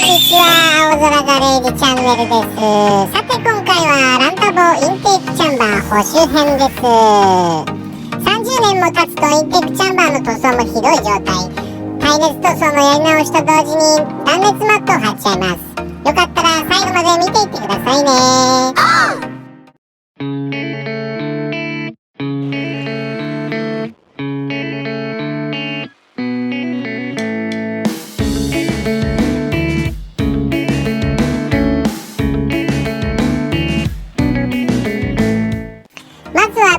にちは、青空ガレージチャンネルです。さて今回はランタボインテークチャンバー補修編です。30年も経つとインテークチャンバーの塗装もひどい状態。耐熱塗装のやり直しと同時に断熱マットを貼っちゃいます。よかったら最後まで見ていってくださいね。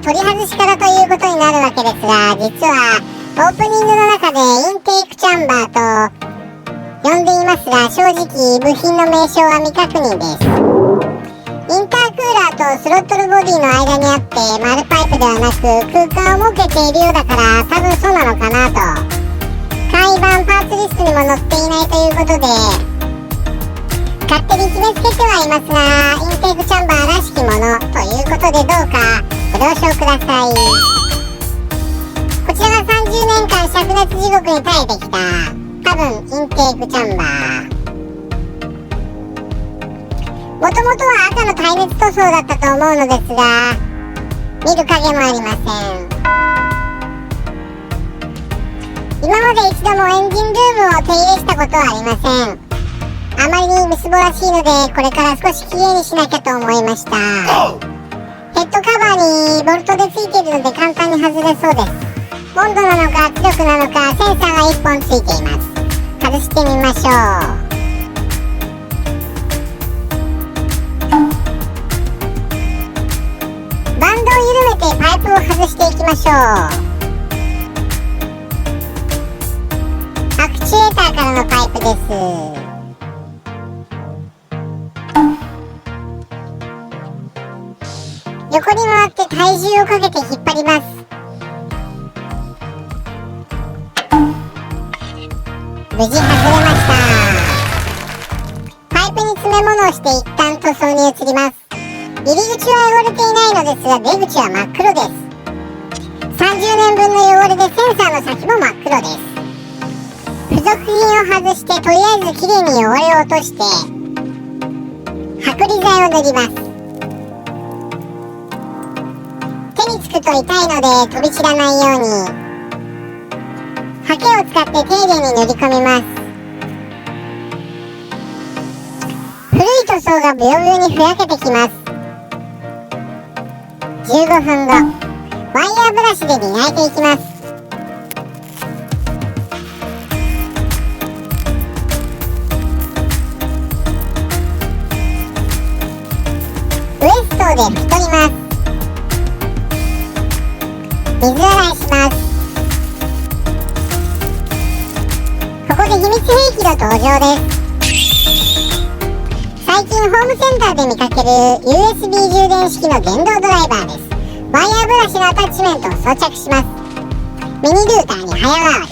取り外しからということになるわけですが、実はオープニングの中でインテークチャンバーと呼んでいますが、正直部品の名称は未確認です。インタークーラーとスロットルボディの間にあって丸パイプではなく空間を設けているようだから、多分そうなのかなと。簡易版パーツリストにも載っていないということで勝手に決めつけてはいますが、インテークチャンバーらしきものということで、どうかご了承ください。こちらが30年間灼熱地獄に耐えてきた多分インテークチャンバー。もともとは赤の耐熱塗装だったと思うのですが、見る影もありません。今まで一度もエンジンルームを手入れしたことはありません。あまりにみすぼらしいので、これから少しきれいにしなきゃと思いました。ヘッドカバーにボルトでついているので簡単に外れそうです。温度なのか圧力なのかセンサーが1本ついています。外してみましょう。バンドを緩めてパイプを外していきましょう。アクチュエーターからのパイプです。横に回って体重をかけて引っ張ります。無事外れました。パイプに詰め物をして一旦塗装に移ります。入り口は汚れていないのですが、出口は真っ黒です。30年分の汚れでセンサーの先も真っ黒です。付属品を外して、とりあえずきれいに汚れを落として剥離剤を塗ります。手につくと痛いので飛び散らないようにハケを使って丁寧に塗り込みます。古い塗装がブヨブヨにふやけてきます。15分後、ワイヤーブラシで磨いていきます。ウエストで拭き取ります。水洗いします。ここで秘密兵器の登場です。最近ホームセンターで見かける USB 充電式の電動ドライバーです。ワイヤーブラシのアタッチメントを装着します。ミニルーターに早変わり。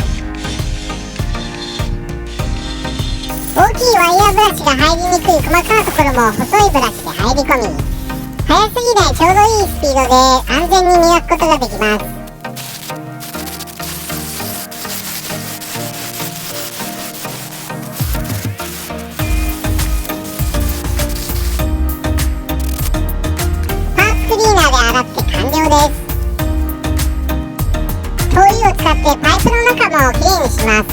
大きいワイヤーブラシが入りにくい細かなところも細いブラシで入り込み、速すぎないちょうどいいスピードで安全に磨くことができます。クリーナーで洗って完了です。灯油を使ってパイプの中もきれいにします。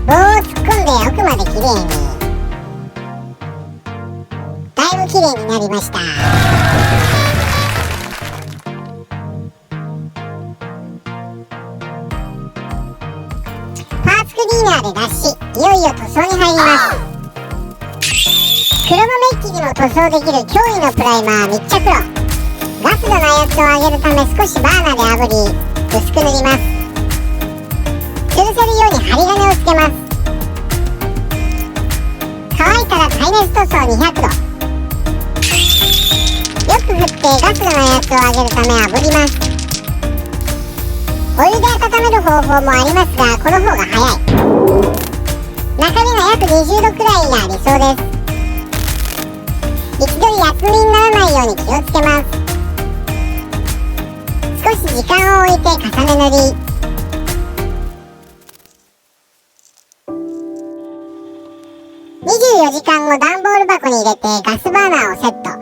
棒を突っ込んで奥まできれいに。だいぶきれいになりました。パーツクリーナーで脱し、いよいよ塗装に入ります。黒のメッキにも塗装できる驚異のプライマー密着炉。ガスの内圧を上げるため少しバーナーで炙り薄く塗ります。吊るせるように針金をつけます。乾いたら耐熱塗装200度。よく振ってガスの内圧を上げるため炙ります。お湯で温める方法もありますが、この方が早い。中身が約20度くらいが理想です。一度に厚塗りにならないように気をつけます。少し時間を置いて重ね塗り。24時間後段ボール箱に入れてガスバーナーをセット。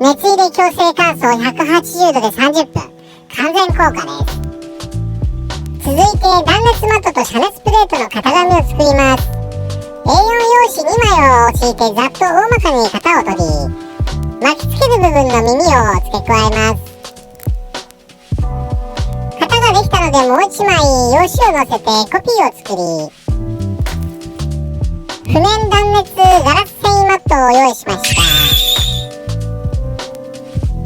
熱入れ強制乾燥180度で30分。完全効果です。続いて断熱マットと遮熱プレートの型紙を作ります。A4 用紙2枚を敷いてざっと大まかに型を取り、巻きつける部分の耳を付け加えます。型ができたのでもう1枚用紙を乗せてコピーを作り、不燃断熱ガラス繊維マットを用意しました。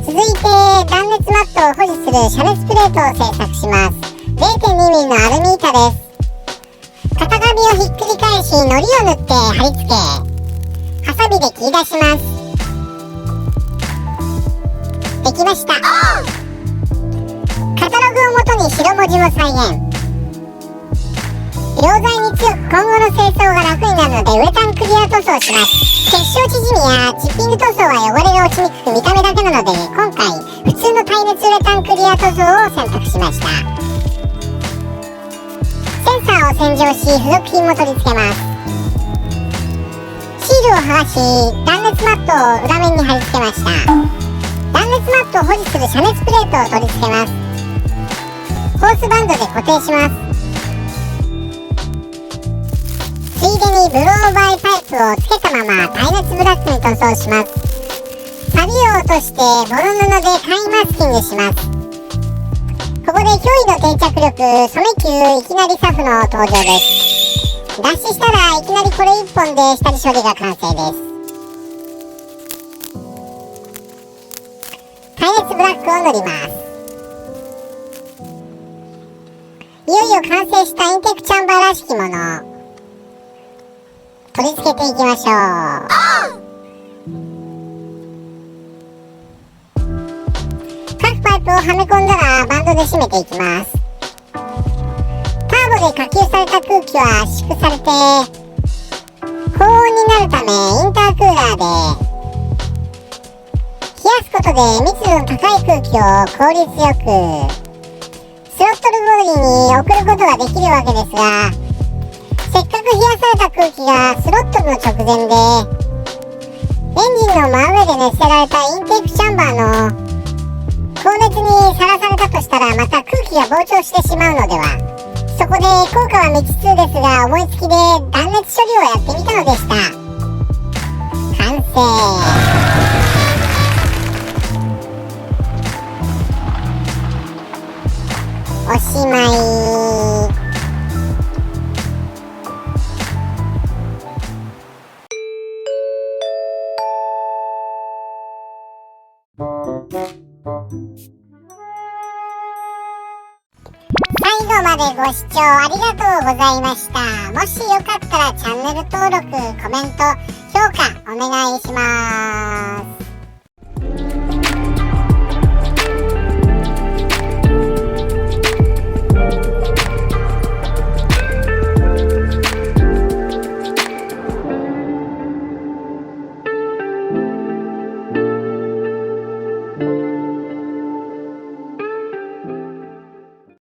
続いて断熱マットを保持する遮熱プレートを製作します。0.2mm のアルミ板です。型紙をひっくり返し糊を塗って貼り付け、ハサミで切り出します。できました。カタログをもとに白文字も再現。溶剤に強く今後の清掃が楽になるのでウレタンクリア塗装します。結晶縮みやチッピング塗装は汚れが落ちにくく見た目だけなので、今回普通の耐熱ウレタンクリア塗装を選択しました。センサーを洗浄し付属品も取り付けます。シールを剥がし断熱マットを裏面に貼り付けました。断熱マットを保持する遮熱プレートを取り付けます。ホースバンドで固定します。ついでにブローバイパイプをつけたまま耐熱ブラックに塗装します。錆を落としてボロ布で簡易マスキングします。ここで驚異の定着力染球いきなりサフの登場です。脱脂したらいきなりこれ1本で下地処理が完成です。耐熱ブラックを塗ります。いよいよ完成したインテークチャンバーらしきもの取り付けていきましょう。各パイプをはめ込んだらバンドで締めていきます。ターボで下級された空気は圧縮されて高温になるためインタークーラーで冷やすことで密度の高い空気を効率よくスロットルボディに送ることができるわけですが、せっかく冷やされた空気がスロットルの直前でエンジンの真上で熱せられたインテークチャンバーの高熱にさらされたとしたらまた空気が膨張してしまうのでは。そこで効果は未知数ですが思いつきで断熱処理をやってみたのでした。完成。おしまい。最後までご視聴ありがとうございました。もしよかったらチャンネル登録、コメント、評価お願いします。